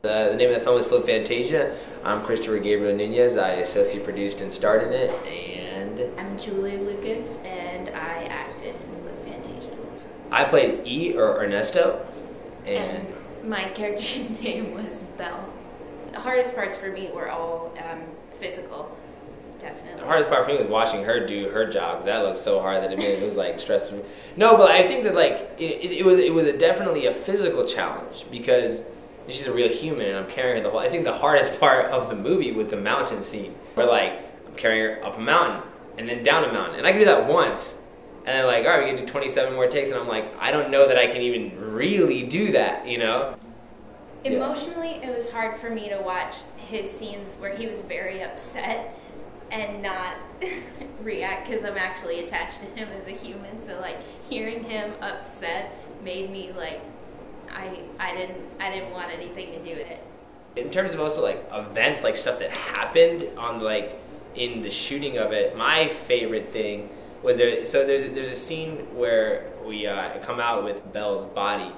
The name of the film is Fantasia. I'm Christopher Gabriel Nunez. I associate produced and starred in it, and I'm Julie Lucas, and I acted in Fantasia. I played E, or Ernesto, and my character's name was Belle. The hardest parts for me were all physical, definitely. The hardest part for me was watching her do her job, because that looked so hard that it was like stressful. No, but I think that like it was definitely a physical challenge, because she's a real human and I'm carrying her the whole. I think the hardest part of the movie was the mountain scene, where like I'm carrying her up a mountain and then down a mountain, and I could do that once, and then like, all right, we can do 27 more takes, and I'm like, I don't know that I can even really do that, you know? Emotionally, it was hard for me to watch his scenes where he was very upset and not react, because I'm actually attached to him as a human. So like hearing him upset made me like, I didn't want anything to do with it. In terms of also like events, like stuff that happened on like in the shooting of it, my favorite thing was there's a scene where we come out with Belle's body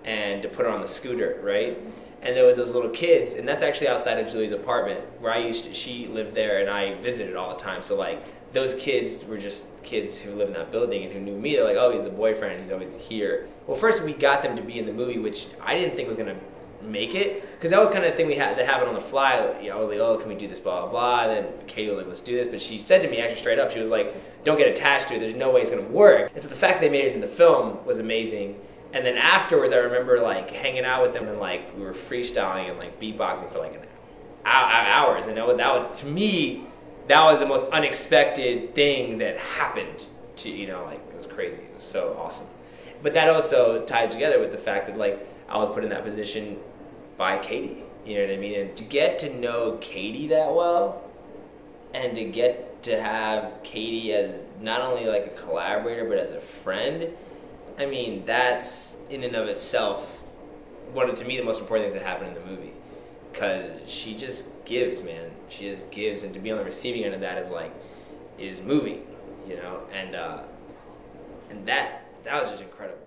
and to put her on the scooter, right? And there was those little kids, and that's actually outside of Julie's apartment where she lived there and I visited all the time. So like those kids were just kids who lived in that building and who knew me. They're like, oh, he's the boyfriend, he's always here. Well, first we got them to be in the movie, which I didn't think was gonna make it, because that was kind of the thing that happened on the fly. I was like, oh, can we do this, blah, blah, blah. And then Cady was like, let's do this. But she said to me actually straight up, she was like, don't get attached to it, there's no way it's gonna work. And so the fact that they made it in the film was amazing. And then afterwards, I remember like hanging out with them and like we were freestyling and like beatboxing for like hours. And to me, that was the most unexpected thing that happened to, like it was crazy. It was so awesome. But that also tied together with the fact that like I was put in that position by Cady. You know what I mean? And to get to know Cady that well, and to get to have Cady as not only like a collaborator but as a friend, I mean, that's in and of itself one of, to me, the most important things that happened in the movie, because she just gives, man. She just gives, and to be on the receiving end of that is moving, and that was just incredible.